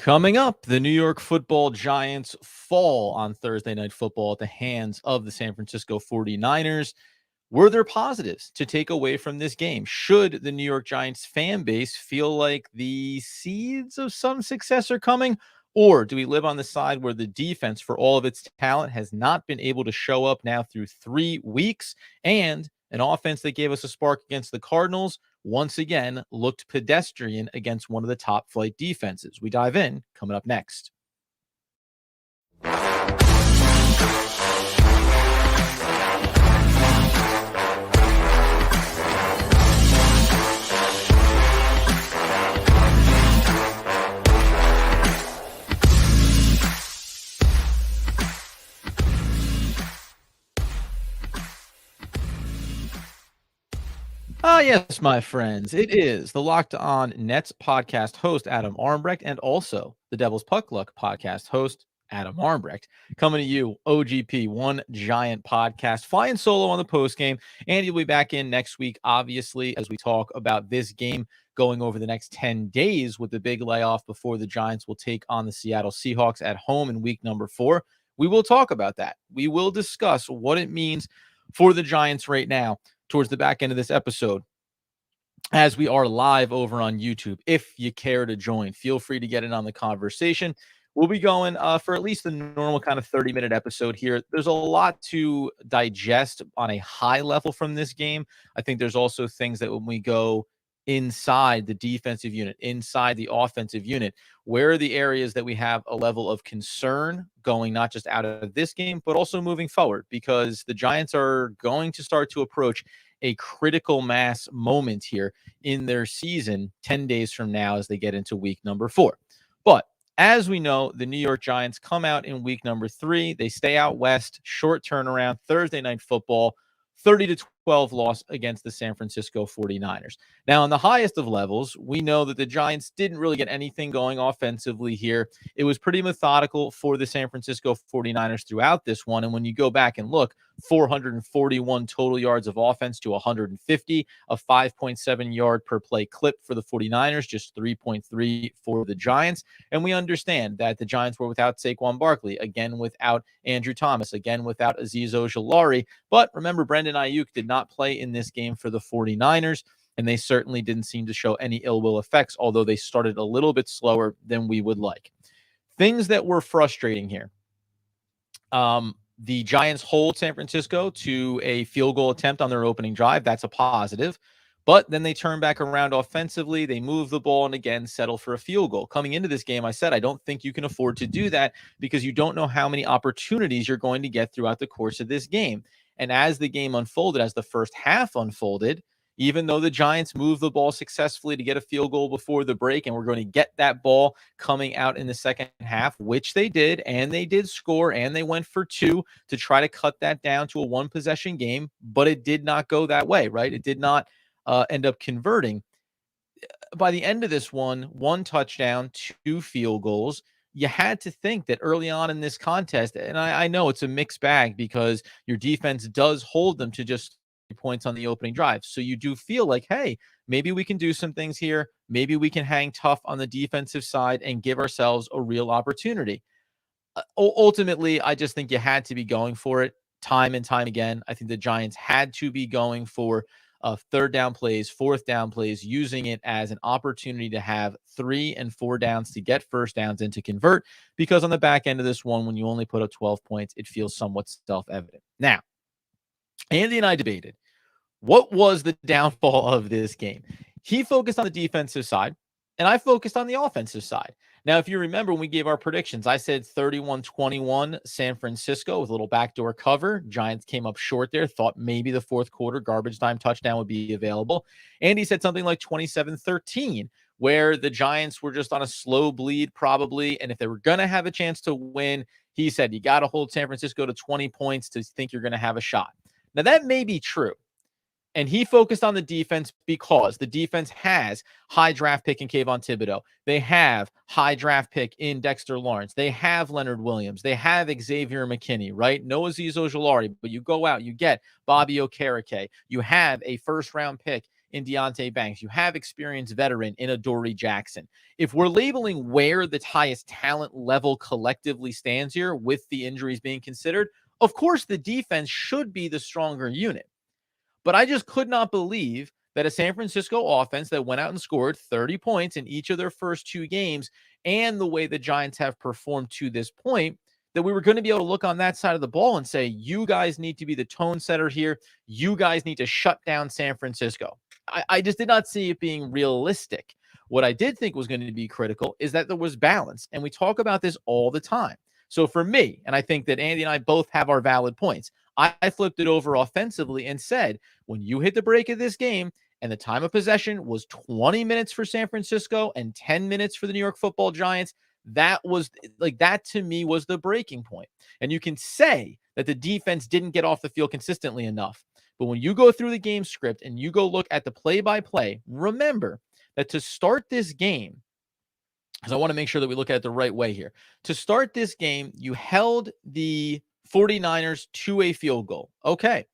Coming up, the New York Football Giants fall on Thursday Night Football at the hands of the San Francisco 49ers. Were there positives to take away from this game? Should the New York Giants fan base feel like the seeds of some success are coming? Or do we live on the side where the defense, for all of its talent, has not been able to show up now through 3 weeks? And an offense that gave us a spark against the Cardinals once again looked pedestrian against one of the top flight defenses. We dive in coming up next. Yes, my friends. It is the Locked On Nets podcast host, Adam Armbrecht, and also the Devil's Puck Luck podcast host, Adam Armbrecht, coming to you, OGP, One Giant Podcast, flying solo on the postgame. And you'll be back in next week, obviously, as we talk about this game going over the next 10 days with the big layoff before the Giants will take on the Seattle Seahawks at home in week number 4. We will talk about that. We will discuss what it means for the Giants right now towards the back end of this episode, as we are live over on YouTube. If you care to join, feel free to get in on the conversation. We'll be going for at least the normal kind of 30-minute episode here. There's a lot to digest on a high level from this game. I think there's also things that when we go inside the defensive unit, inside the offensive unit, where are the areas that we have a level of concern going not just out of this game, but also moving forward, because the Giants are going to start to approach a critical mass moment here in their season 10 days from now as they get into week number 4. But as we know, the New York Giants come out in week number 3. They stay out west, short turnaround, Thursday Night Football, 30-12 loss against the San Francisco 49ers. Now, on the highest of levels, we know that the Giants didn't really get anything going offensively here. It was pretty methodical for the San Francisco 49ers throughout this one. And when you go back and look, 441 total yards of offense to 150, a 5.7 yard per play clip for the 49ers, just 3.3 for the Giants. And we understand that the Giants were without Saquon Barkley, again without Andrew Thomas, again without Azeez Ojulari. But remember, Brandon Ayuk did not play in this game for the 49ers, and they certainly didn't seem to show any ill will effects, although they started a little bit slower than we would like. Things that were frustrating here. The Giants hold San Francisco to a field goal attempt on their opening drive. That's a positive. But then they turn back around offensively. They move the ball and again settle for a field goal. Coming into this game, I said, I don't think you can afford to do that because you don't know how many opportunities you're going to get throughout the course of this game. And as the game unfolded, as the first half unfolded, even though the Giants moved the ball successfully to get a field goal before the break, and we're going to get that ball coming out in the second half, which they did, and they did score, and they went for 2 to try to cut that down to a one-possession game, but it did not go that way, right? It did not end up converting. By the end of this one touchdown, 2 field goals, you had to think that early on in this contest, and I know it's a mixed bag because your defense does hold them to just points on the opening drive. So you do feel like, hey, maybe we can do some things here. Maybe we can hang tough on the defensive side and give ourselves a real opportunity. Ultimately, I just think you had to be going for it time and time again. I think the Giants had to be going for third down plays, fourth down plays, using it as an opportunity to have 3 and 4 downs to get first downs and to convert, because on the back end of this one, when you only put up 12 points, it feels somewhat self-evident. Now, Andy and I debated, what was the downfall of this game? He focused on the defensive side, and I focused on the offensive side. Now, if you remember when we gave our predictions, I said 31-21 San Francisco with a little backdoor cover. Giants came up short there, thought maybe the fourth quarter garbage time touchdown would be available. And he said something like 27-13, where the Giants were just on a slow bleed probably. And if they were going to have a chance to win, he said, you got to hold San Francisco to 20 points to think you're going to have a shot. Now, that may be true. And he focused on the defense because the defense has high draft pick in Kayvon Thibodeux. They have high draft pick in Dexter Lawrence. They have Leonard Williams. They have Xavier McKinney, right? No Azeez Ojulari, but you go out, you get Bobby Okereke. You have a first-round pick in Deonte Banks. You have experienced veteran in Adoree Jackson. If we're labeling where the highest talent level collectively stands here with the injuries being considered, of course, the defense should be the stronger unit. But I just could not believe that a San Francisco offense that went out and scored 30 points in each of their first 2 games, and the way the Giants have performed to this point, that we were going to be able to look on that side of the ball and say, you guys need to be the tone setter here. You guys need to shut down San Francisco. I just did not see it being realistic. What I did think was going to be critical is that there was balance. And we talk about this all the time. So for me, and I think that Andy and I both have our valid points, I flipped it over offensively and said, when you hit the break of this game and the time of possession was 20 minutes for San Francisco and 10 minutes for the New York Football Giants, that was like, that to me was the breaking point. And you can say that the defense didn't get off the field consistently enough. But when you go through the game script and you go look at the play-by-play, remember that to start this game, because I want to make sure that we look at it the right way here. To start this game, you held the 49ers to a field goal. Okay,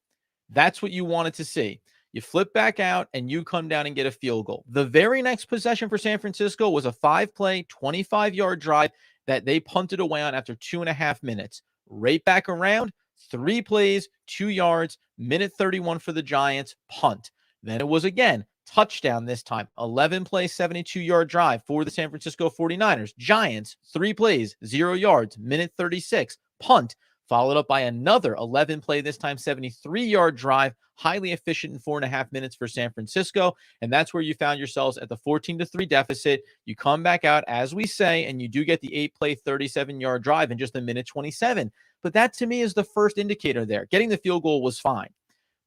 that's what you wanted to see. You flip back out and you come down and get a field goal. The very next possession for San Francisco was a 5-play, 25-yard drive that they punted away on after 2.5 minutes. Right back around, 3 plays, 2 yards, minute 31 for the Giants, punt. Then it was again, touchdown this time, 11-play, 72-yard drive for the San Francisco 49ers. Giants, 3 plays, 0 yards, minute 36, punt, followed up by another 11-play, this time 73-yard drive, highly efficient in 4.5 minutes for San Francisco. And that's where you found yourselves at the 14-3 deficit. You come back out, as we say, and you do get the 8-play, 37-yard drive in just a minute 27. But that to me is the first indicator there. Getting the field goal was fine.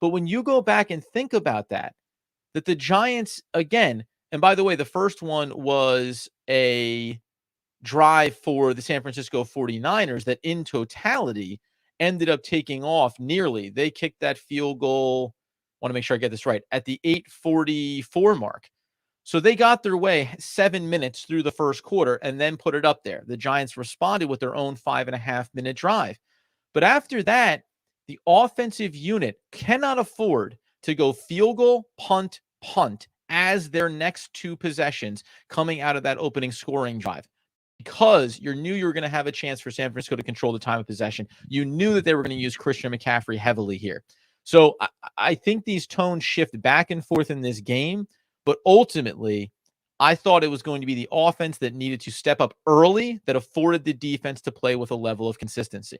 But when you go back and think about that the Giants, again, and by the way, the first one was a drive for the San Francisco 49ers that in totality ended up taking off nearly. They kicked that field goal, want to make sure I get this right, at the 8:44 mark. So they got their way 7 minutes through the first quarter and then put it up there. The Giants responded with their own 5.5-minute drive. But after that, the offensive unit cannot afford to go field goal, punt, punt as their next 2 possessions coming out of that opening scoring drive. Because you knew you were going to have a chance for San Francisco to control the time of possession. You knew that they were going to use Christian McCaffrey heavily here. So I think these tones shift back and forth in this game, but ultimately, I thought it was going to be the offense that needed to step up early that afforded the defense to play with a level of consistency.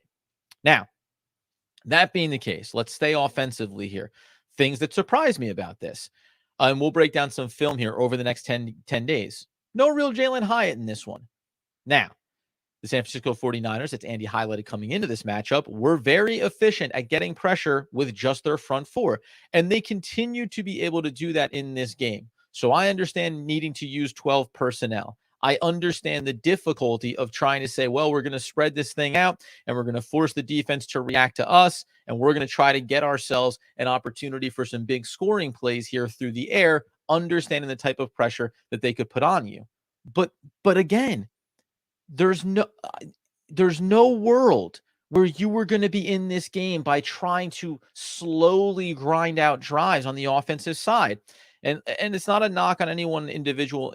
Now, that being the case, let's stay offensively here. Things that surprised me about this. And we'll break down some film here over the next 10 days. No real Jalin Hyatt in this one. Now, the San Francisco 49ers, it's Andy highlighted coming into this matchup, were very efficient at getting pressure with just their front 4. And they continue to be able to do that in this game. So I understand needing to use 12 personnel. I understand the difficulty of trying to say, well, we're going to spread this thing out and we're going to force the defense to react to us. And we're going to try to get ourselves an opportunity for some big scoring plays here through the air, understanding the type of pressure that they could put on you. But again, there's no world where you were going to be in this game by trying to slowly grind out drives on the offensive side. And it's not a knock on any one individual,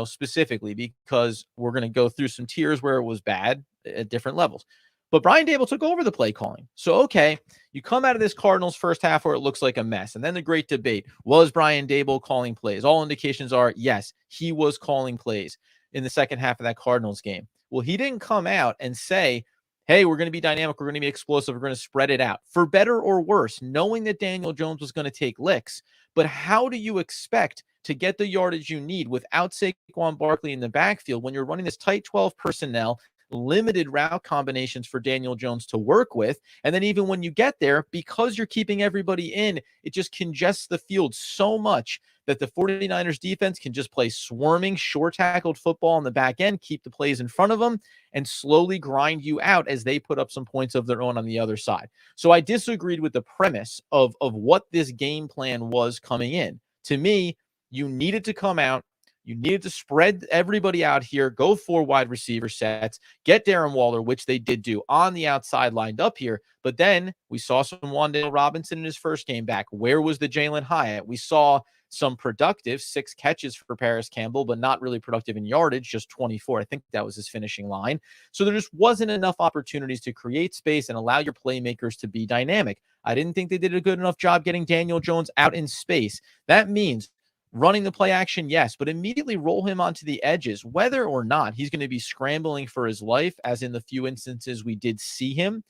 specifically, because we're going to go through some tiers where it was bad at different levels. But Brian Daboll took over the play calling. So, okay, you come out of this Cardinals first half where it looks like a mess. And then the great debate, was Brian Daboll calling plays? All indications are, yes, he was calling plays in the second half of that Cardinals game. Well, he didn't come out and say, hey, we're going to be dynamic, we're going to be explosive, we're going to spread it out. For better or worse, knowing that Daniel Jones was going to take licks. But how do you expect to get the yardage you need without Saquon Barkley in the backfield when you're running this tight 12 personnel, limited route combinations for Daniel Jones to work with? And then even when you get there, because you're keeping everybody in, it just congests the field so much that the 49ers defense can just play swarming, short-tackled football on the back end, keep the plays in front of them, and slowly grind you out as they put up some points of their own on the other side. So I disagreed with the premise of what this game plan was coming in. To me, you needed to come out, you needed to spread everybody out here, go 4 wide receiver sets, get Darren Waller, which they did do on the outside lined up here. But then we saw some Wan'Dale Robinson in his first game back. Where was the Jalin Hyatt? We saw some productive 6 catches for Paris Campbell, but not really productive in yardage, just 24. I think that was his finishing line. So there just wasn't enough opportunities to create space and allow your playmakers to be dynamic. I didn't think they did a good enough job getting Daniel Jones out in space. That means running the play action, yes, but immediately roll him onto the edges, whether or not he's going to be scrambling for his life, as in the few instances we did see him.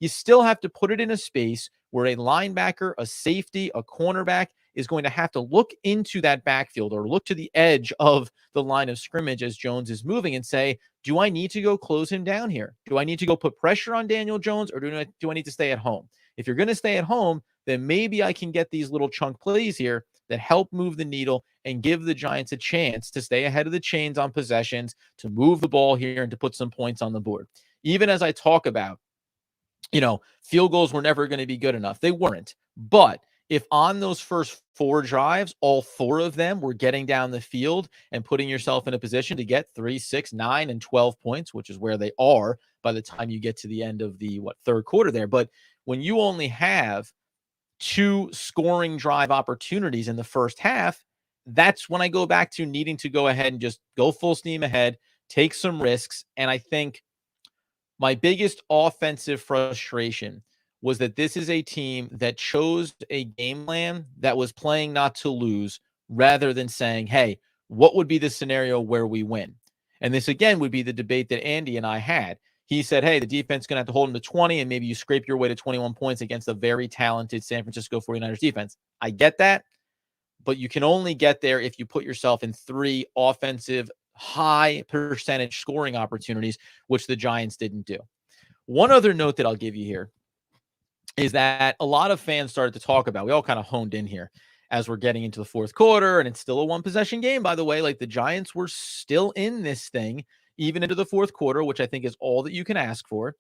You still have to put it in a space where a linebacker, a safety, a cornerback is going to have to look into that backfield or look to the edge of the line of scrimmage as Jones is moving and say, do I need to go close him down here? Do I need to go put pressure on Daniel Jones, or do I need to stay at home? If you're going to stay at home, then maybe I can get these little chunk plays here that help move the needle and give the Giants a chance to stay ahead of the chains on possessions, to move the ball here and to put some points on the board. Even as I talk about, field goals were never going to be good enough. They weren't. But if on those first 4 drives, all 4 of them were getting down the field and putting yourself in a position to get 3, 6, 9, and 12 points, which is where they are by the time you get to the end of the third quarter there. But when you only have 2 scoring drive opportunities in the first half, that's when I go back to needing to go ahead and just go full steam ahead, take some risks. And I think my biggest offensive frustration was that this is a team that chose a game plan that was playing not to lose rather than saying, hey, what would be the scenario where we win? And this, again, would be the debate that Andy and I had. He said, hey, the defense is going to have to hold them to 20, and maybe you scrape your way to 21 points against a very talented San Francisco 49ers defense. I get that, but you can only get there if you put yourself in 3 offensive high percentage scoring opportunities, which the Giants didn't do. One other note that I'll give you here is that a lot of fans started to talk about, we all kind of honed in here as we're getting into the fourth quarter, and it's still a 1-possession game, by the way. Like, the Giants were still in this thing even into the fourth quarter, which I think is all that you can ask for.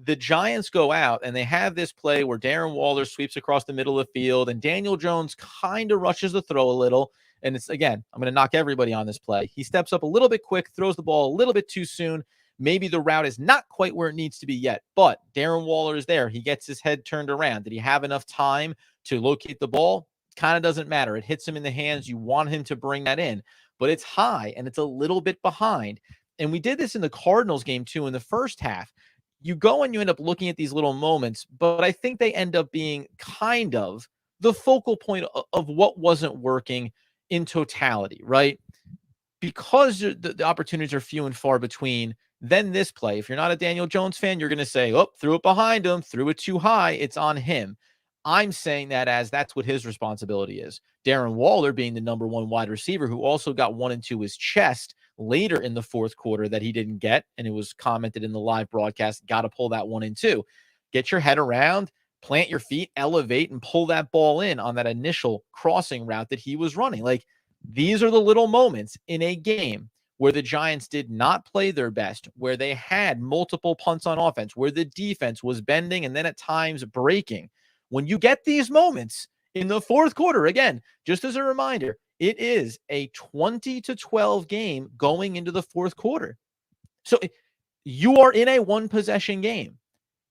The Giants go out and they have this play where Darren Waller sweeps across the middle of the field and Daniel Jones kind of rushes the throw a little. And it's, again, I'm going to knock everybody on this play. He steps up a little bit quick, throws the ball a little bit too soon. Maybe the route is not quite where it needs to be yet, but Darren Waller is there. He gets his head turned around. Did he have enough time to locate the ball? Kind of doesn't matter. It hits him in the hands. You want him to bring that in, but it's high and it's a little bit behind. And we did this in the Cardinals game too in the first half. You go and you end up looking at these little moments, but I think they end up being kind of the focal point of what wasn't working in totality, right? Because the opportunities are few and far between, then this play, if you're not a Daniel Jones fan, you're going to say, oh, threw it behind him, threw it too high, it's on him. I'm saying that as that's what his responsibility is. Darren Waller, being the number 1 wide receiver, who also got one into his chest later in the fourth quarter that he didn't get, and it was commented in the live broadcast, got to pull that one in too. Get your head around, plant your feet, elevate, and pull that ball in on that initial crossing route that he was running. Like, these are the little moments in a game where the Giants did not play their best, where they had multiple punts on offense, where the defense was bending and then at times breaking. When you get these moments in the fourth quarter, again, just as a reminder, it is a 20-12 game going into the fourth quarter. So you are in a 1-possession game,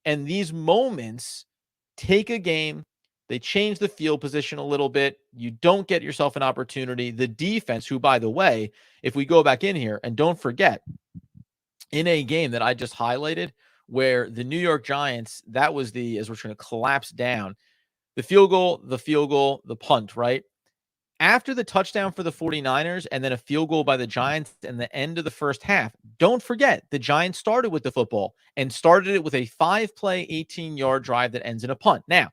and these moments take a game. They change the field position a little bit. You don't get yourself an opportunity. The defense, who, by the way, if we go back in here, and don't forget, in a game that I just highlighted where the New York Giants, that was as we're trying to collapse down, the field goal, the punt, right? After the touchdown for the 49ers and then a field goal by the Giants in the end of the first half, don't forget, the Giants started with the football and started it with a 5-play, 18-yard drive that ends in a punt. Now,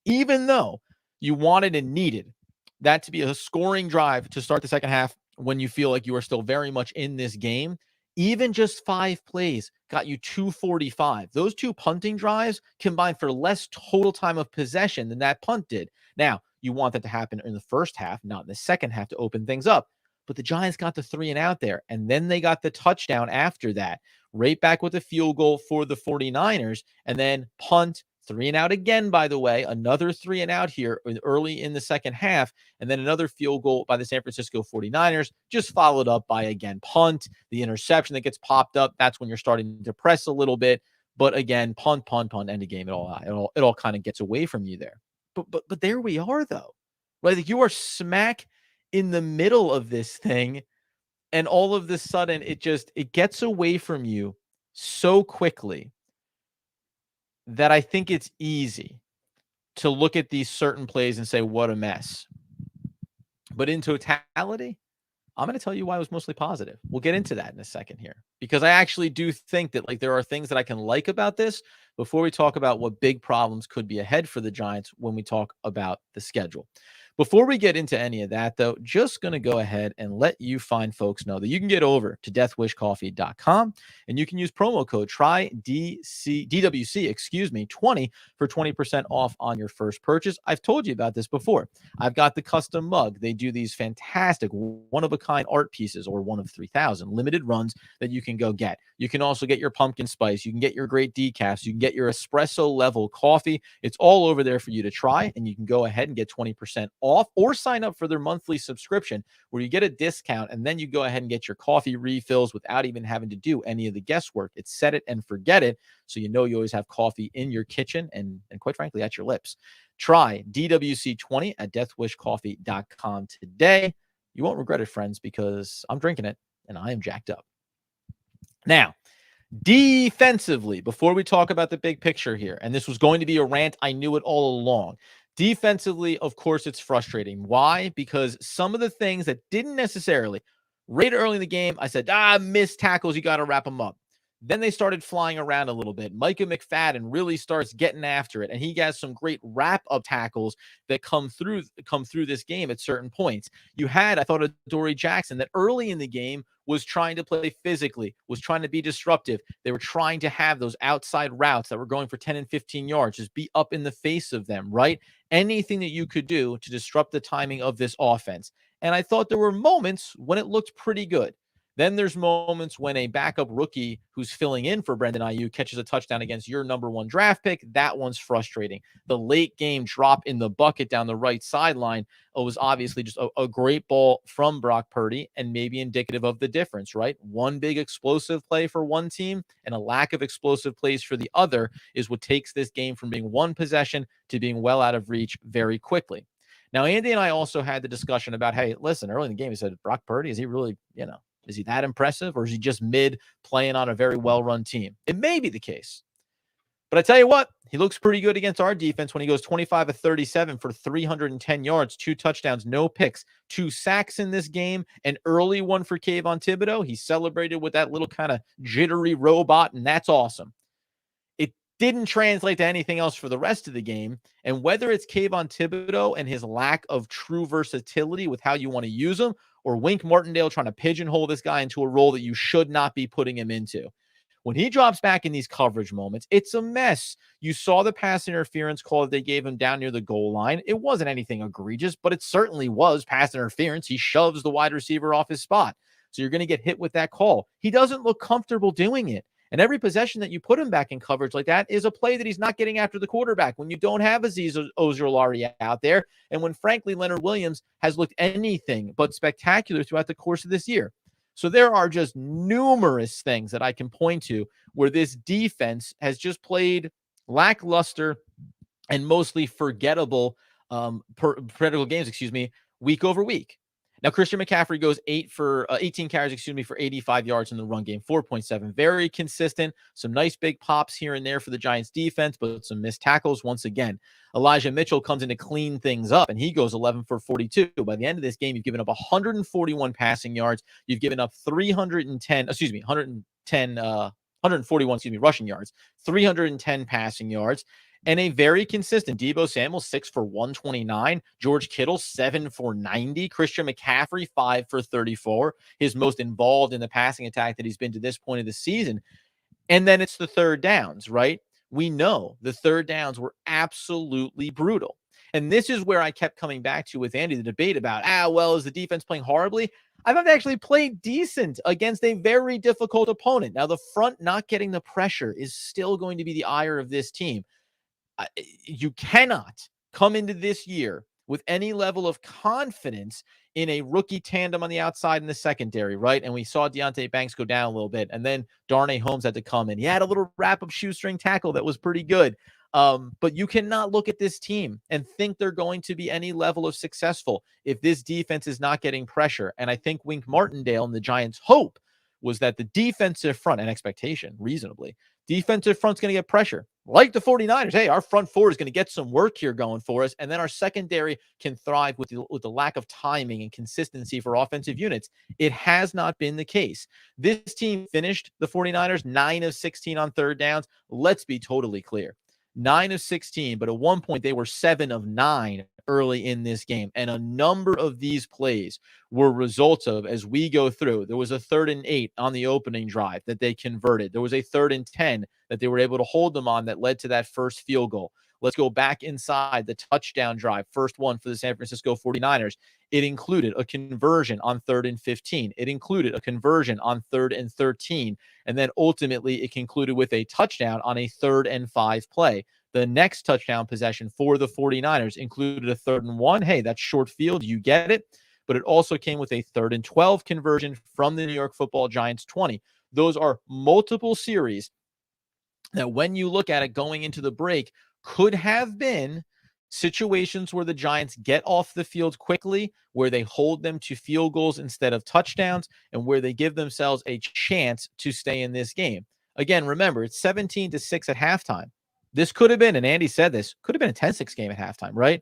even though you wanted and needed that to be a scoring drive to start the second half when you feel like you are still very much in this game, even just 5 plays got you 245. Those 2 punting drives combined for less total time of possession than that punt did. Now, you want that to happen in the first half, not in the second half, to open things up. But the Giants got the 3 and out there, and then they got the touchdown after that, right back with a field goal for the 49ers, and then punt, 3 and out again, by the way, another 3 and out here early in the second half, and then another field goal by the San Francisco 49ers, just followed up by, again, punt, the interception that gets popped up. That's when you're starting to press a little bit. But again, punt, end of game. It all kind of gets away from you there. But there we are, though, right? Like, you are smack in the middle of this thing. And all of this sudden, it gets away from you so quickly that I think it's easy to look at these certain plays and say, what a mess. But in totality, I'm going to tell you why it was mostly positive. We'll get into that in a second here, because I actually do think that there are things that I can like about this before we talk about what big problems could be ahead for the Giants when we talk about the schedule. Before we get into any of that, though, just going to go ahead and let you fine folks know that you can get over to deathwishcoffee.com and you can use promo code DWC 20 for 20% off on your first purchase. I've told you about this before. I've got the custom mug. They do these fantastic one-of-a-kind art pieces, or one of 3,000 limited runs that you can go get. You can also get your pumpkin spice. You can get your great decaf. You can get your espresso level coffee. It's all over there for you to try, and you can go ahead and get 20% off or sign up for their monthly subscription where you get a discount, and then you go ahead and get your coffee refills without even having to do any of the guesswork. It's set it and forget it, so you know you always have coffee in your kitchen and quite frankly at your lips. Try DWC20 at deathwishcoffee.com today. You won't regret it, friends, because I'm drinking it and I am jacked up. Now, defensively, before we talk about the big picture here, and this was going to be a rant, I knew it all along. Defensively, of course, it's frustrating. Why? Because some of the things that didn't necessarily, right early in the game, I said, missed tackles, you got to wrap them up. Then they started flying around a little bit. Micah McFadden really starts getting after it, and he has some great wrap-up tackles that come through this game at certain points. You had, I thought, Adoree Jackson that early in the game was trying to play physically, was trying to be disruptive. They were trying to have those outside routes that were going for 10 and 15 yards, just be up in the face of them, right? Anything that you could do to disrupt the timing of this offense. And I thought there were moments when it looked pretty good. Then there's moments when a backup rookie who's filling in for Brandon Ayuk catches a touchdown against your number one draft pick. That one's frustrating. The late game drop in the bucket down the right sideline was obviously just a great ball from Brock Purdy and maybe indicative of the difference, right? One big explosive play for one team and a lack of explosive plays for the other is what takes this game from being one possession to being well out of reach very quickly. Now, Andy and I also had the discussion about, hey, listen, early in the game, he said, Brock Purdy, is he really, is he that impressive, or is he just mid playing on a very well-run team? It may be the case. But I tell you what, he looks pretty good against our defense when he goes 25 of 37 for 310 yards, 2 touchdowns, no picks, 2 sacks in this game, an early one for Kayvon Thibodeux. He celebrated with that little kind of jittery robot, and that's awesome. It didn't translate to anything else for the rest of the game. And whether it's Kayvon Thibodeux and his lack of true versatility with how you want to use him, or Wink Martindale trying to pigeonhole this guy into a role that you should not be putting him into. When he drops back in these coverage moments, it's a mess. You saw the pass interference call that they gave him down near the goal line. It wasn't anything egregious, but it certainly was pass interference. He shoves the wide receiver off his spot. So you're going to get hit with that call. He doesn't look comfortable doing it. And every possession that you put him back in coverage like that is a play that he's not getting after the quarterback when you don't have Azeez Ojulari out there, and when, frankly, Leonard Williams has looked anything but spectacular throughout the course of this year. So there are just numerous things that I can point to where this defense has just played lackluster and mostly forgettable critical games, week over week. Now, Christian McCaffrey goes 18 carries, for 85 yards in the run game, 4.7. Very consistent. Some nice big pops here and there for the Giants defense, but some missed tackles once again. Elijah Mitchell comes in to clean things up, and he goes 11 for 42. By the end of this game, you've given up 141 passing yards. You've given up 141 rushing yards, 310 passing yards. And a very consistent Deebo Samuel, 6 for 129. George Kittle, 7 for 90. Christian McCaffrey, 5 for 34. His most involved in the passing attack that he's been to this point of the season. And then it's the third downs, right? We know the third downs were absolutely brutal. And this is where I kept coming back to with Andy, the debate about, is the defense playing horribly? I thought they actually played decent against a very difficult opponent. Now, the front not getting the pressure is still going to be the ire of this team. You cannot come into this year with any level of confidence in a rookie tandem on the outside in the secondary, right? And we saw Deonte Banks go down a little bit, and then Darnay Holmes had to come in. He had a little wrap-up shoestring tackle that was pretty good. But you cannot look at this team and think they're going to be any level of successful if this defense is not getting pressure. And I think Wink Martindale and the Giants' hope was that the defensive front, and expectation, reasonably, defensive front's going to get pressure. Like the 49ers, hey, our front four is going to get some work here going for us, and then our secondary can thrive with the lack of timing and consistency for offensive units. It has not been the case. This team finished the 49ers 9 of 16 on third downs. Let's be totally clear. 9 of 16, but at one point they were 7 of 9 early in this game. And a number of these plays were results of, as we go through, there was a 3rd and 8 on the opening drive that they converted. There was a 3rd and 10 that they were able to hold them on that led to that first field goal. Let's go back inside the touchdown drive, first one for the San Francisco 49ers. It included a conversion on 3rd and 15. It included a conversion on 3rd and 13. And then ultimately it concluded with a touchdown on a 3rd and 5 play. The next touchdown possession for the 49ers included a 3rd and 1. Hey, that's short field. You get it. But it also came with a 3rd and 12 conversion from the New York Football Giants 20. Those are multiple series that when you look at it going into the break could have been situations where the Giants get off the field quickly, where they hold them to field goals instead of touchdowns, and where they give themselves a chance to stay in this game. Again, remember, it's 17-6 at halftime. This could have been, and Andy said this, could have been a 10-6 game at halftime, right?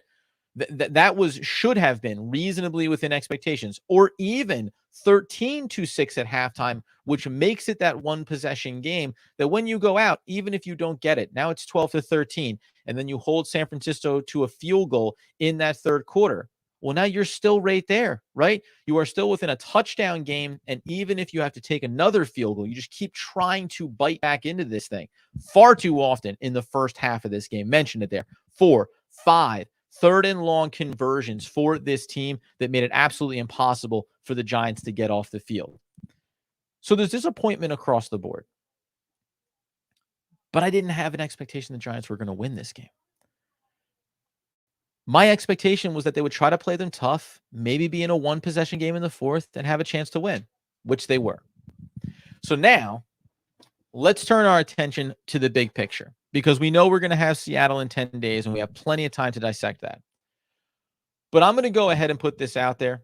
That should have been reasonably within expectations, or even 13-6 at halftime, which makes it that one possession game that when you go out, even if you don't get it, now it's 12-13, and then you hold San Francisco to a field goal in that third quarter. Well, now you're still right there, right? You are still within a touchdown game, and even if you have to take another field goal, you just keep trying to bite back into this thing. Far too often in the first half of this game, mentioned it there, 4, 5, 3rd and long conversions for this team that made it absolutely impossible for the Giants to get off the field. So there's disappointment across the board. But I didn't have an expectation the Giants were going to win this game. My expectation was that they would try to play them tough, maybe be in a one-possession game in the fourth, and have a chance to win, which they were. So now, let's turn our attention to the big picture, because we know we're going to have Seattle in 10 days, and we have plenty of time to dissect that. But I'm going to go ahead and put this out there.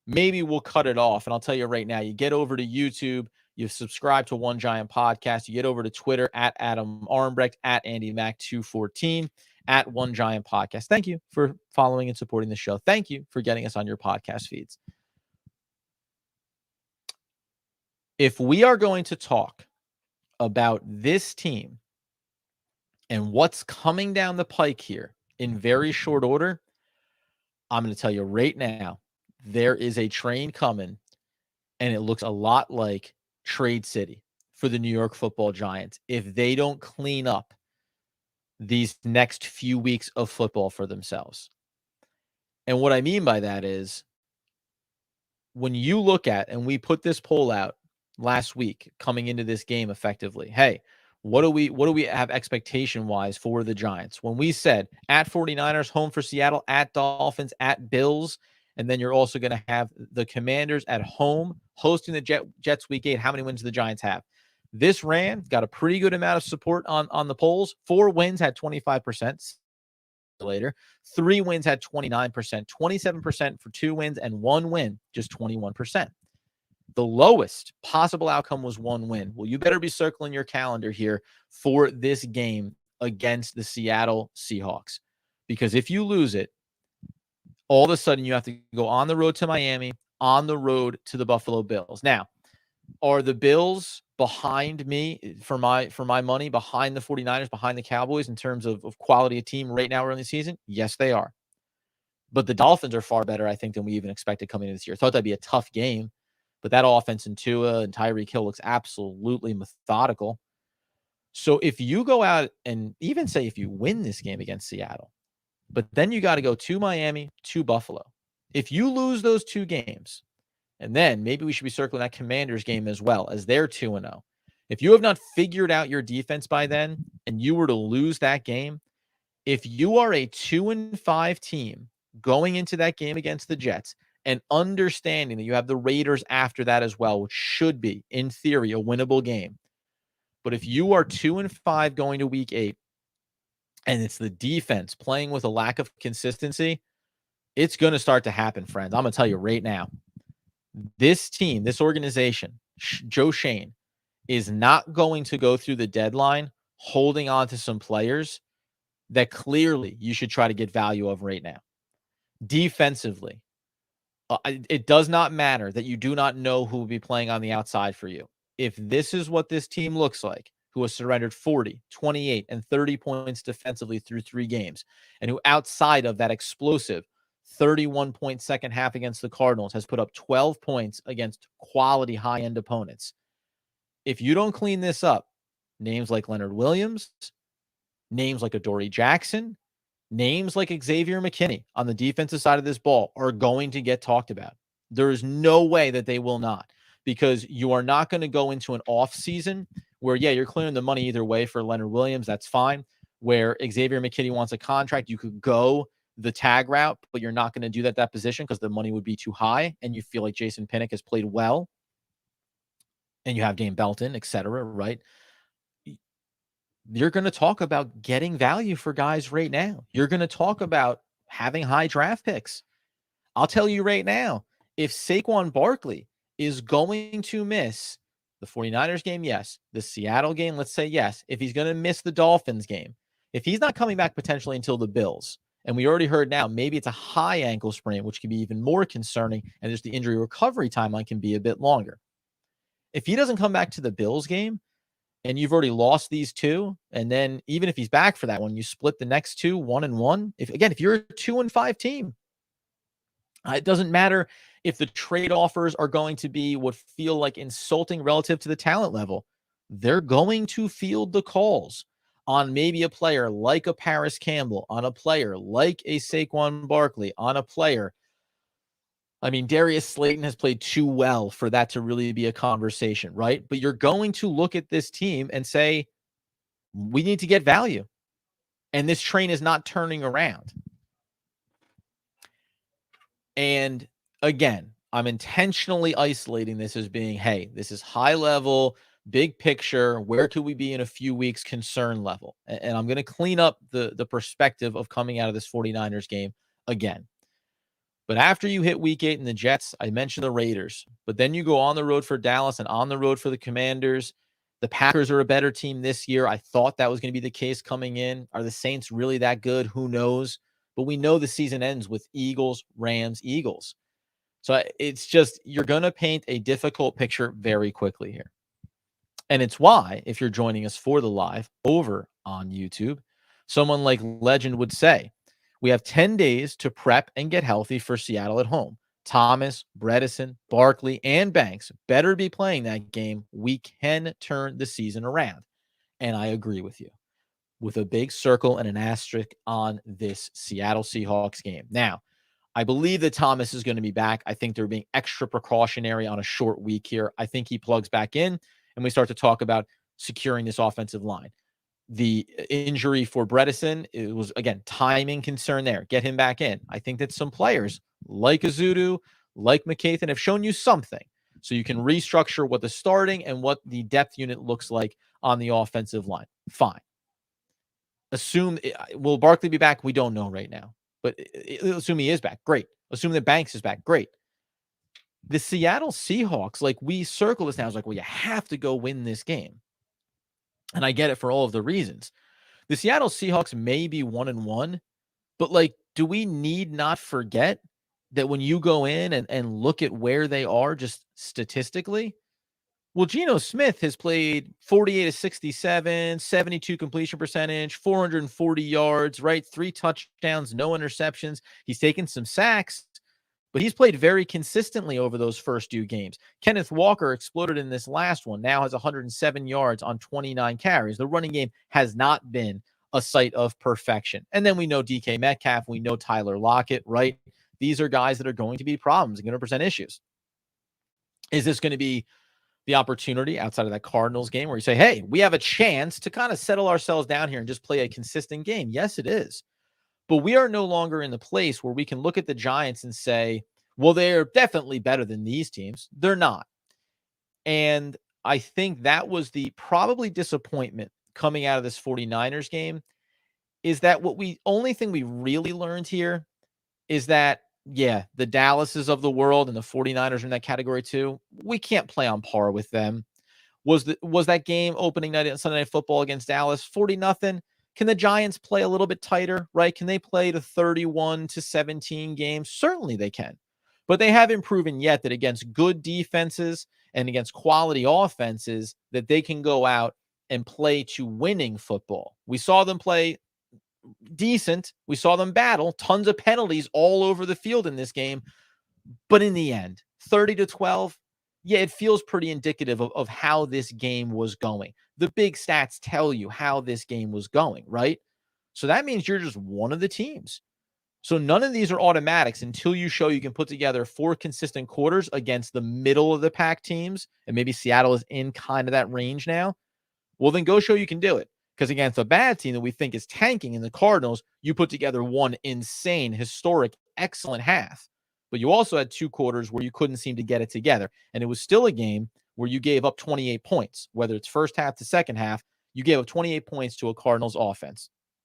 Maybe we'll cut it off, and I'll tell you right now, you get over to YouTube, you subscribe to One Giant Podcast, you get over to Twitter, at Adam Armbrecht, at AndyMac214, at One Giant Podcast. Thank you for following and supporting the show. Thank you for getting us on your podcast feeds. If we are going to talk about this team and what's coming down the pike here in very short order, I'm going to tell you right now, there is a train coming, and it looks a lot like Trade City for the New York Football Giants if they don't clean up these next few weeks of football for themselves. And what I mean by that is, when you look at, and we put this poll out last week coming into this game effectively, hey, what do we have expectation wise for the Giants? When we said at 49ers, home for Seattle, at Dolphins, at Bills, and then you're also going to have the Commanders at home hosting the Jets week 8. How many wins do the Giants have? This got a pretty good amount of support on the polls. 4 wins had 25%. Later, 3 wins had 29%, 27% for 2 wins, and 1 win, just 21%. The lowest possible outcome was 1 win. Well, you better be circling your calendar here for this game against the Seattle Seahawks, because if you lose it, all of a sudden you have to go on the road to Miami, on the road to the Buffalo Bills. Now, are the Bills behind me for my money, behind the 49ers, behind the Cowboys in terms of quality of team right now early in the season? Yes, they are. But the Dolphins are far better, I think, than we even expected coming into this year. I thought that'd be a tough game, but that offense in Tua and Tyreek Hill looks absolutely methodical. So if you go out and even say if you win this game against Seattle, but then you got to go to Miami, to Buffalo. If you lose those 2 games, and then maybe we should be circling that Commanders game as well, as they're 2-0. If you have not figured out your defense by then, and you were to lose that game, if you are a 2-5 team going into that game against the Jets, and understanding that you have the Raiders after that as well, which should be, in theory, a winnable game. But if you are 2-5 going to week 8, and it's the defense playing with a lack of consistency, it's going to start to happen, friends. I'm going to tell you right now. This team, this organization, Joe Shane, is not going to go through the deadline holding on to some players that clearly you should try to get value of right now. Defensively, it does not matter that you do not know who will be playing on the outside for you. If this is what this team looks like, who has surrendered 40, 28, and 30 points defensively through 3 games, and who outside of that explosive 31-point second half against the Cardinals has put up 12 points against quality high-end opponents. If you don't clean this up, names like Leonard Williams, names like Adoree Jackson, names like Xavier McKinney on the defensive side of this ball are going to get talked about. There is no way that they will not, because you are not going to go into an off season where, yeah, you're clearing the money either way for Leonard Williams. That's fine. Where Xavier McKinney wants a contract, you could go the tag route, but you're not going to do that position because the money would be too high. And you feel like Jason Pinnock has played well and you have Dane Belton, et cetera, right? You're going to talk about getting value for guys right now. You're going to talk about having high draft picks. I'll tell you right now, if Saquon Barkley is going to miss the 49ers game, yes. The Seattle game, let's say yes. If he's going to miss the Dolphins game, if he's not coming back potentially until the Bills, and we already heard now, maybe it's a high ankle sprain, which can be even more concerning, and just the injury recovery timeline can be a bit longer. If he doesn't come back to the Bills game, and you've already lost these 2, and then even if he's back for that one, you split the next 2 1-1. If you're a 2-5 team, it doesn't matter if the trade offers are going to be what feel like insulting relative to the talent level. They're going to field the calls on maybe a player like a Paris Campbell, on a player like a Saquon Barkley, on a player. I mean, Darius Slayton has played too well for that to really be a conversation, right? But you're going to look at this team and say, we need to get value. And this train is not turning around. And again, I'm intentionally isolating this as being, hey, this is high level, big picture. Where could we be in a few weeks? Concern level. And I'm going to clean up the perspective of coming out of this 49ers game again. But after you hit week 8 in the Jets, I mentioned the Raiders, but then you go on the road for Dallas and on the road for the Commanders. The Packers are a better team this year. I thought that was going to be the case coming in. Are the Saints really that good? Who knows? But we know the season ends with Eagles, Rams, Eagles. So it's just, you're going to paint a difficult picture very quickly here. And it's why, if you're joining us for the live over on YouTube, someone like Legend would say, we have 10 days to prep and get healthy for Seattle at home. Thomas, Bredesen, Barkley, and Banks better be playing that game. We can turn the season around. And I agree with you, with a big circle and an asterisk on this Seattle Seahawks game. Now, I believe that Thomas is going to be back. I think they're being extra precautionary on a short week here. I think he plugs back in, and we start to talk about securing this offensive line. The injury for Bredesen, it was, again, timing concern there. Get him back in. I think that some players like Azudu, like McCaffrey, have shown you something. So you can restructure what the starting and what the depth unit looks like on the offensive line. Fine. Assume, will Barkley be back? We don't know right now. But assume he is back. Great. Assume that Banks is back. Great. The Seattle Seahawks, like, we circle this now, is like, well, you have to go win this game. And I get it for all of the reasons. The Seattle Seahawks may be 1-1, but, like, do we need not forget that when you go in and look at where they are just statistically? Well, Geno Smith has played 48 of 67, 72 completion percentage, 440 yards, right? 3 touchdowns, no interceptions. He's taken some sacks, but he's played very consistently over those first 2 games. Kenneth Walker exploded in this last one, now has 107 yards on 29 carries. The running game has not been a sight of perfection. And then we know DK Metcalf, we know Tyler Lockett, right? These are guys that are going to be problems and going to present issues. Is this going to be the opportunity outside of that Cardinals game where you say, hey, we have a chance to kind of settle ourselves down here and just play a consistent game? Yes, it is. But we are no longer in the place where we can look at the Giants and say, well, they're definitely better than these teams. They're not. And I think that was the probably disappointment coming out of this 49ers game, is that only thing we really learned here is that, yeah, the Dallases of the world and the 49ers are in that category too. We can't play on par with them. Was that game opening night on Sunday Night Football against Dallas 40-0? Can the Giants play a little bit tighter, right? Can they play the 31-17 game? Certainly they can. But they haven't proven yet that against good defenses and against quality offenses that they can go out and play to winning football. We saw them play decent. We saw them battle, tons of penalties all over the field in this game. But in the end, 30-12, yeah, it feels pretty indicative of how this game was going. The big stats tell you how this game was going, right? So that means you're just one of the teams. So none of these are automatics until you show you can put together 4 consistent quarters against the middle of the pack teams. And maybe Seattle is in kind of that range now. Well, then go show you can do it. Because against a bad team that we think is tanking in the Cardinals, you put together one insane, historic, excellent half. But you also had 2 quarters where you couldn't seem to get it together. And it was still a game where you gave up 28 points, whether it's first half to second half, you gave up 28 points to a Cardinals offense.